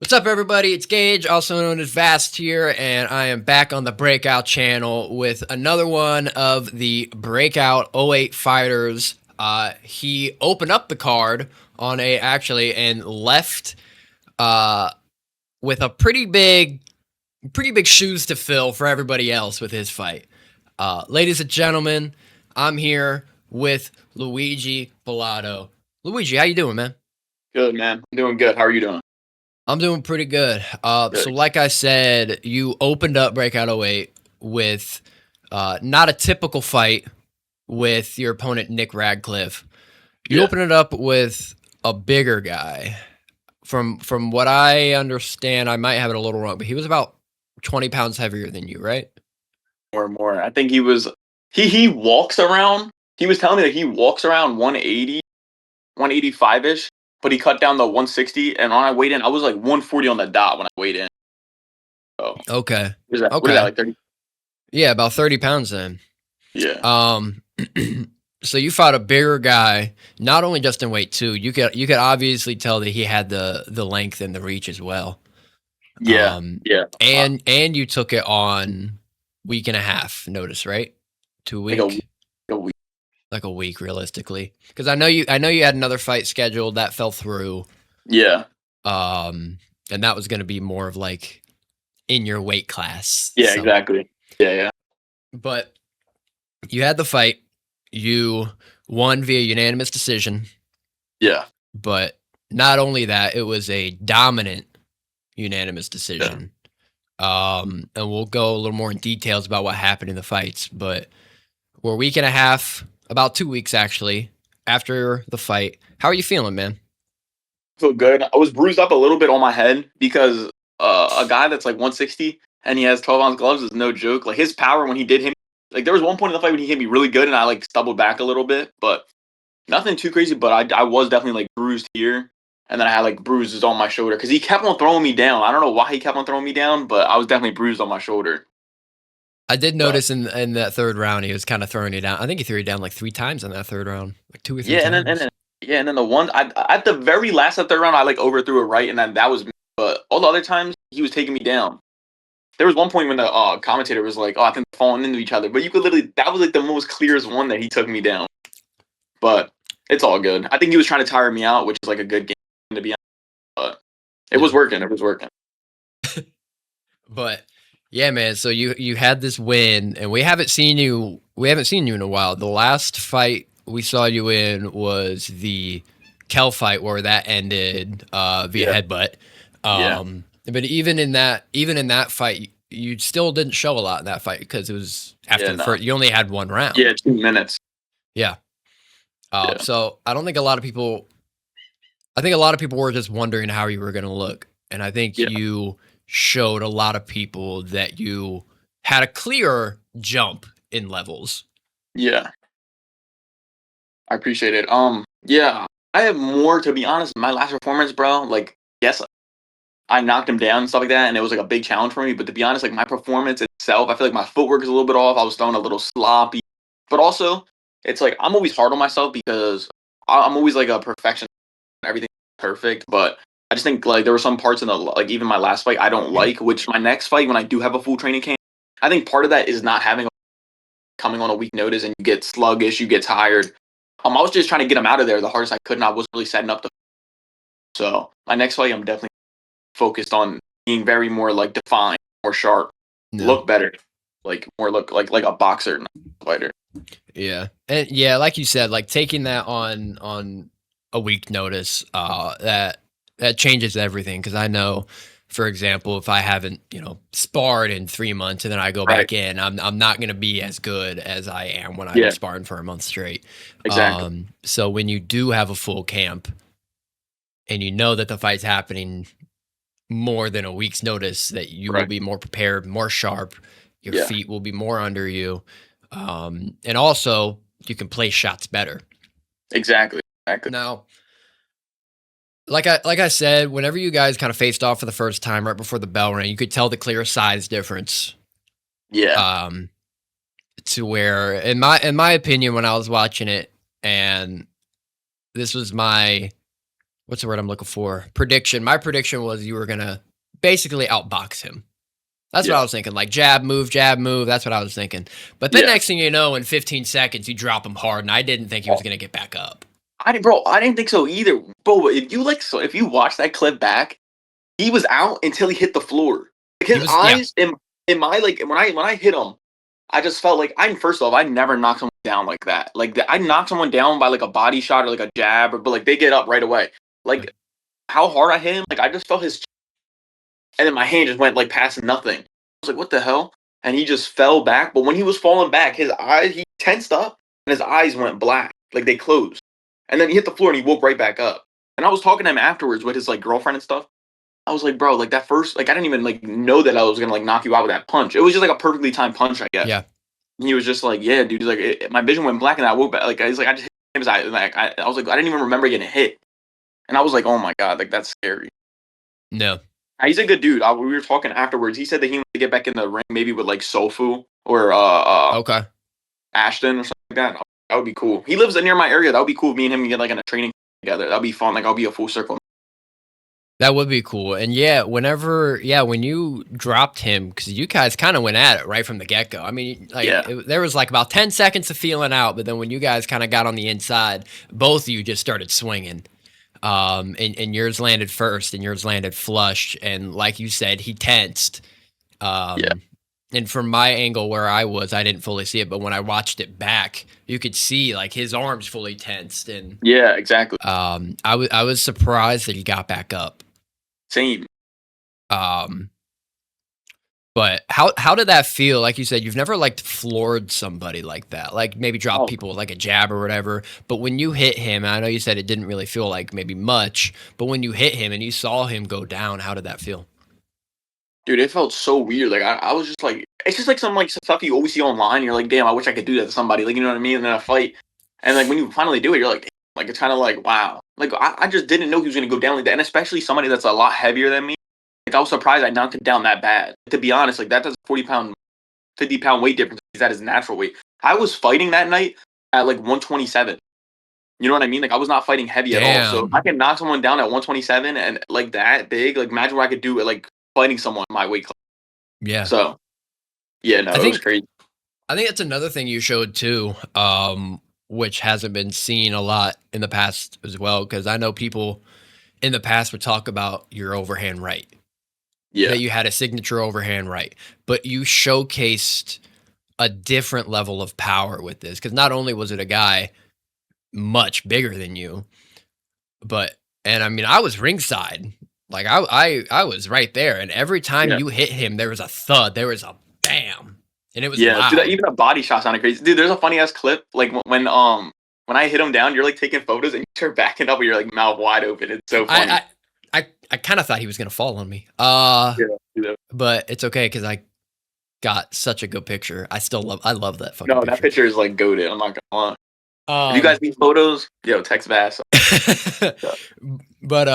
What's up, everybody? It's Gage, also known as Vast here, and I am back on the Breakout channel with another one of the Breakout '08 fighters. He opened up the card on and left with a pretty big shoes to fill for everybody else with his fight. Ladies and gentlemen, I'm here with Luigi Bilotto. Luigi, how you doing, man? Good, man. I'm doing good. How are you doing? I'm doing pretty good. So like I said, you opened up Breakout '08 with not a typical fight with your opponent, Nick Radcliffe. You opened it up with a bigger guy. From what I understand, I might have it a little wrong, but he was about 20 pounds heavier than you, right? More. I think he was, he walks around, he was telling me that he walks around 180, 185-ish, but he cut down to 160, and when I weighed in, I was like 140 on the dot when I weighed in. So, Okay. what is that, like 30? Yeah, about 30 pounds then. Yeah. So you fought a bigger guy, not only just in weight too. You could obviously tell that he had the length and the reach as well. Yeah. And you took it on week and a half notice, right? 2 weeks. Like a week realistically. Because I know you had another fight scheduled that fell through. Yeah. And that was gonna be more of like in your weight class. Yeah, so. Exactly. Yeah. But you had the fight. You won via unanimous decision. Yeah. But not only that, it was a dominant unanimous decision. Yeah. And we'll go a little more in details about what happened in the fights. But we're a week and a half, about 2 weeks actually, after the fight. How are you feeling, man? I feel good. I was bruised up a little bit on my head because a guy that's like 160 and he has 12-ounce gloves is no joke. Like his power when he did him. Like, there was one point in the fight when he hit me really good, and I, like, stumbled back a little bit, but nothing too crazy, but I was definitely, like, bruised here, and then I had, like, bruises on my shoulder, because he kept on throwing me down. I don't know why he kept on throwing me down, but I was definitely bruised on my shoulder. I did notice in that third round, he was kind of throwing you down. I think he threw you down, like, 3 times in that third round, like 2 or 3 times. And then the one, at the very last of the third round, I, like, overthrew it right, and then that was me, but all the other times, he was taking me down. There was one point when the commentator was like, "Oh, I think they're falling into each other," but you could literally, that was like the most clearest one that he took me down. But it's all good. I think he was trying to tire me out, which is like a good game to be honest. But it was working. It was working. But yeah, man. So you had this win, and we haven't seen you in a while. The last fight we saw you in was the Kel fight, where that ended via headbutt. But even in that fight, you still didn't show a lot in that fight because it was after the first. You only had 1 round. Yeah, 2 minutes. Yeah. So I don't think a lot of people. I think a lot of people were just wondering how you were going to look, and I think you showed a lot of people that you had a clear jump in levels. Yeah, I appreciate it. Yeah, I have more, to be honest. My last performance, bro. Like, yes, I knocked him down and stuff like that, and it was like a big challenge for me. But to be honest, like my performance itself, I feel like my footwork is a little bit off. I was throwing a little sloppy, but also it's like I'm always hard on myself because I'm always like a perfectionist. Everything's perfect, but I just think like there were some parts in the, like, even my last fight I don't like. Which my next fight, when I do have a full training camp, I think part of that is not having coming on a week notice and you get sluggish, you get tired. I was just trying to get him out of there the hardest I could, and I wasn't really setting up the. So my next fight, I'm definitely focused on being very more like defined, more sharp, look better, like more look like a boxer, not a fighter. Yeah, and yeah, like you said, like taking that on a week notice, that changes everything. Because I know, for example, if I haven't sparred in 3 months and then I go back in, I'm not going to be as good as I am when I'm sparring for a month straight. Exactly. So when you do have a full camp, and you know that the fight's happening more than a week's notice, that you will be more prepared, more sharp, your feet will be more under you, and also you can place shots better. Exactly. Now, like I said, whenever you guys kind of faced off for the first time right before the bell rang, you could tell the clear size difference. To where, in my opinion, when I was watching it, and this was my what's the word I'm looking for? Prediction. My prediction was you were gonna basically outbox him. That's what I Yeah. was thinking. Like jab, move, jab, move. That's what I was thinking. But then Yeah. next thing you know, in 15 seconds, you drop him hard, and I didn't think he was gonna get back up. I didn't think so either. Bro, if you watch that clip back, he was out until he hit the floor. Like He his was, yeah, eyes in my like when I hit him, I just felt like I first off I never knocked someone down like that. Like I knocked someone down by like a body shot or like a jab, but like they get up right away. Like how hard I hit him, like I just felt his, and then my hand just went like past nothing. I was like, what the hell? And he just fell back. But when he was falling back, his eyes he tensed up and his eyes went black, like they closed. And then he hit the floor and he woke right back up. And I was talking to him afterwards with his like girlfriend and stuff. I was like, bro, like that first, like I didn't even like know that I was gonna like knock you out with that punch. It was just like a perfectly timed punch, I guess. yeah. And he was just like, yeah, dude. He's like, my vision went black and I woke back. Like I was like, I just hit his eye. Like I was like, I didn't even remember getting hit. And I was like, oh my god, like that's scary. No. He's a good dude. We were talking afterwards. He said that he wanted to get back in the ring, maybe with like Sofu or Okay. Ashton or something like that. That would be cool. He lives near my area. That would be cool. Me and him can get like in a training together. That'd be fun. Like I'll be a full circle. That would be cool. And yeah, when you dropped him, because you guys kind of went at it right from the get go. I mean, like Yeah, there was like about 10 seconds of feeling out, but then when you guys kind of got on the inside, both of you just started swinging. And yours landed first, and yours landed flush. And like you said, he tensed. yeah, Um, and from my angle where I was, I didn't fully see it, but when I watched it back, you could see like his arms fully tensed, and yeah. Exactly. I was surprised that he got back up. Same. Um, but how did that feel? Like you said, you've never like floored somebody like that, like maybe drop Oh, people with like a jab or whatever. But when you hit him, I know you said it didn't really feel like maybe much, but when you hit him and you saw him go down, how did that feel? dude, it felt so weird. Like I was just like, it's just like some like stuff you always see online. You're like, damn, I wish I could do that to somebody. Like you know what I mean? And then a fight, and like when you finally do it, you're like, damn. Like it's kind of like wow. Like I just didn't know he was gonna go down like that, and especially somebody that's a lot heavier than me. Like I was surprised I knocked him down that bad. To be honest, like that does 40 pound, 50 pound weight difference. He's at his natural weight. I was fighting that night at like 127. You know what I mean? Like I was not fighting heavy at all. So if I Damn. can knock someone down at 127 and like that big, like imagine what I could do at like fighting someone my weight class. Yeah. So yeah, no, I it was think crazy. I think that's another thing you showed too, which hasn't been seen a lot in the past as well. Because I know people in the past would talk about your overhand right, that Yeah, you had a signature overhand right, but you showcased a different level of power with this. Because not only was it a guy much bigger than you, but and I mean I was ringside, like I was right there, and every time yeah, you hit him, there was a thud, there was a bam, and it was yeah. Dude, loud. even a body shot sounded crazy. Dude, there's a funny ass clip like when I hit him down, you're like taking photos and you're backing up with your like mouth wide open. It's so funny. I I kind of thought he was gonna fall on me. Yeah, yeah. But it's okay because I got such a good picture. I love that fucking No, that picture. picture is like goated. I'm not gonna lie. If you guys Um, need photos, yo, text Bass. but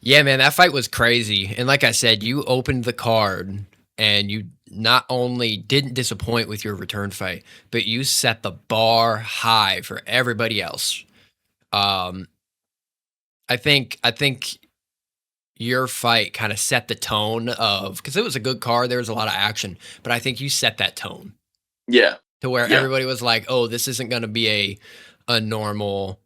yeah, man, that fight was crazy. And like I said, you opened the card, and you not only didn't disappoint with your return fight, but you set the bar high for everybody else. Um, I think your fight kind of set the tone of, because it was a good card, there was a lot of action, but I think you set that tone Yeah, to where yeah, everybody was like, "Oh, this isn't going to be a normal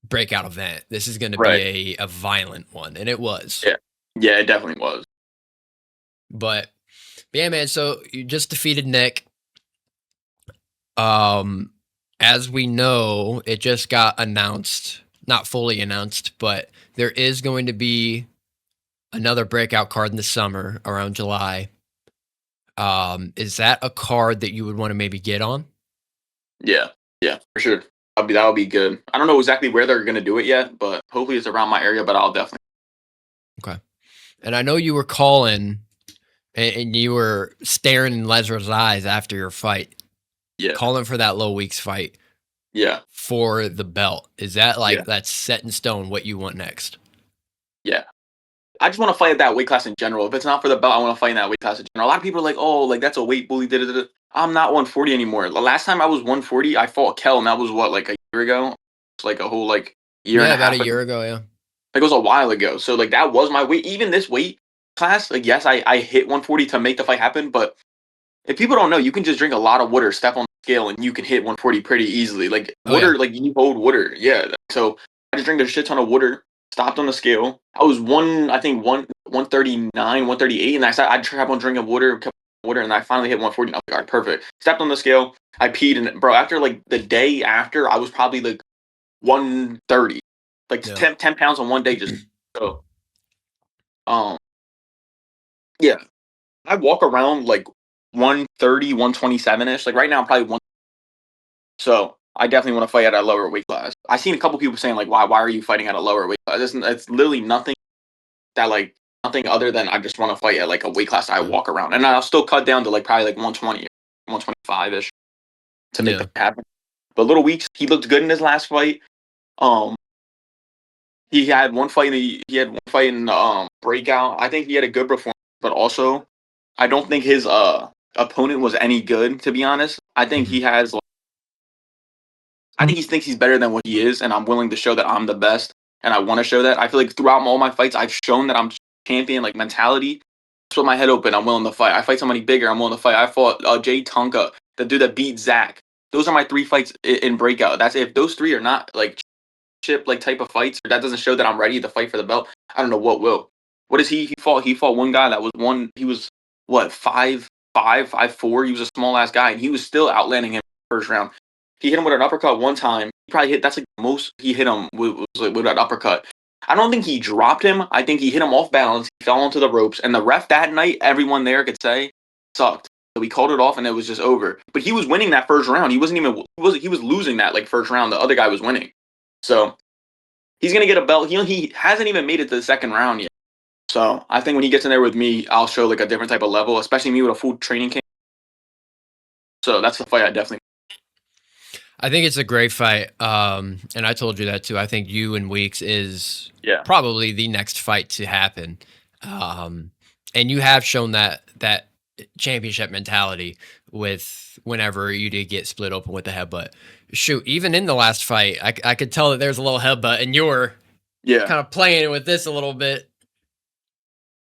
breakout event. This is going to be right. a violent one," and it was. Yeah, yeah, it definitely was. But yeah, man. So you just defeated Nick. Um, as we know, it just got announced, not fully announced, but there is going to be another breakout card in the summer around July. Is that a card that you would want to maybe get on? Yeah, yeah, for sure. That'll be good. I don't know exactly where they're gonna do it yet, but hopefully it's around my area. But I'll definitely. Okay. And I know you were calling, and you were staring in Lesnar's eyes after your fight, Yeah, calling for that low weeks fight yeah, for the belt. Is that yeah, like that's set in stone what you want next? yeah. I just want to fight at that weight class in general. If it's not for the belt, I want to fight in that weight class in general. A lot of people are like, "Oh, like that's a weight bully." Da, da, da. I'm not 140 anymore. The last time I was 140, I fought Kel, and that was what like a year ago. It's like a whole like year and Yeah, a about half a ago. year ago. Yeah. Like, it was a while ago. So like that was my weight. Even this weight class, like yes, I hit 140 to make the fight happen. But if people don't know, you can just drink a lot of water, step on the scale, and you can hit 140 pretty easily. Like Oh yeah. water, like you hold water. Yeah. So I just drank a shit ton of water. Stopped on the scale. I was I think 139, 138, and I kept on drinking water, and I finally hit 140. And I was like, all right, perfect. Stepped on the scale. I peed, and bro, after like the day after, I was probably like 130, like Yeah. 10 pounds on one day. Just so, um, yeah, I walk around like 130, 127 ish. Like right now, I'm probably one. So I definitely want to fight at a lower weight class. I seen a couple people saying like, why are you fighting at a lower weight class? It's literally nothing that like nothing other than I just want to fight at like a weight class I Yeah. walk around, and I'll still cut down to like probably like 120, 125 ish to make Yeah. that happen. But Little Weeks, he looked good in his last fight. Um, he had one fight. He had one fight in breakout. I think he had a good performance, but also I don't think his opponent was any good. To be honest, I think Mhm. he has. I think he thinks he's better than what he is, and I'm willing to show that I'm the best, and I want to show that. I feel like throughout all my fights, I've shown that I'm champion like mentality. Just with my head open, I'm willing to fight. I fight somebody bigger, I'm willing to fight. I fought Jay Tonka, the dude that beat Zach. Those are my three fights in breakout. That's if those three are not like chip like type of fights, or that doesn't show that I'm ready to fight for the belt. I don't know what will. What is he? He fought one guy that was one. He was what 5'4". He was a small ass guy, and he was still outlanding him in the first round. He hit him with an uppercut one time. He probably hit. That's like the most he hit him with an uppercut. I don't think he dropped him. I think he hit him off balance. He fell onto the ropes, and the ref that night, everyone there could say, sucked. So we called it off, and it was just over. But he was winning that first round. He wasn't even. He was losing that like first round. The other guy was winning. So he's gonna get a belt. He hasn't even made it to the second round yet. So I think when he gets in there with me, I'll show like a different type of level, especially me with a full training camp. So that's the fight I definitely. I think it's a great fight. And I told you that too. I think you and Weeks is Yeah. probably the next fight to happen. Um, and you have shown that championship mentality with whenever you did get split open with the headbutt. Shoot, even in the last fight, I could tell that there's a little headbutt, and you were Yeah. kind of playing with this a little bit.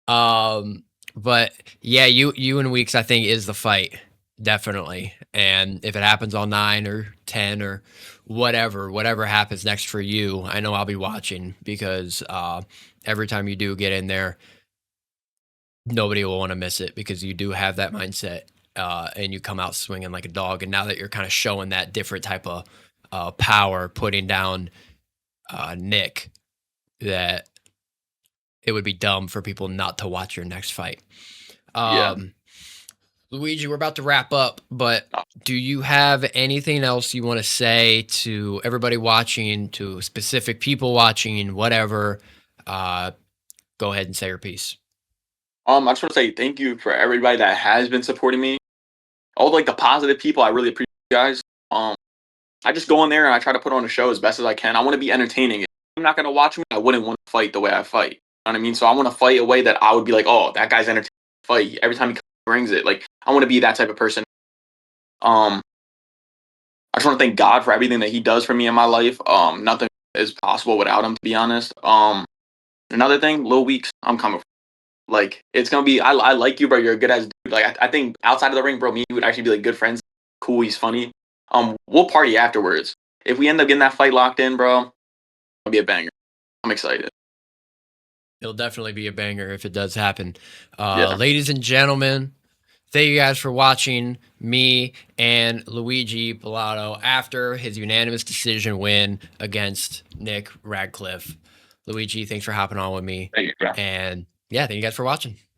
Um, but yeah, you and Weeks, I think, is the fight definitely. And if it happens on 9 or 10 or whatever happens next for you, I know I'll be watching because every time you do get in there, nobody will want to miss it because you do have that mindset. And you come out swinging like a dog. And now that you're kind of showing that different type of power, putting down Nick, that it would be dumb for people not to watch your next fight. Yeah. Um, Luigi, we're about to wrap up, but No. do you have anything else you want to say to everybody watching, to specific people watching, whatever? Uh, Go ahead and say your piece. I just want to say thank you for everybody that has been supporting me. All like the positive people, I really appreciate you guys. I just go in there and I try to put on a show as best as I can. I want to be entertaining. If I'm not gonna watch me, I wouldn't want to fight the way I fight. You know what I mean? So I want to fight a way that I would be like, oh, that guy's entertaining to fight. Every time he brings it, like I want to be that type of person. Um, I just want to thank God for everything that He does for me in my life. Nothing is possible without Him, to be honest. Another thing, Lil Weeks, I'm coming. Like it's gonna be. I like you, bro. You're a good ass dude. Like I think outside of the ring, bro, me and you would actually be like good friends. Cool. He's funny. We'll party afterwards. If we end up getting that fight locked in, bro, it'll be a banger. I'm excited. It'll definitely be a banger if it does happen. Yeah. Ladies and gentlemen, thank you guys for watching me and Luigi Bilotto after his unanimous decision win against Nick Radcliffe. Luigi, thanks for hopping on with me. Thank you, bro. And yeah, thank you guys for watching.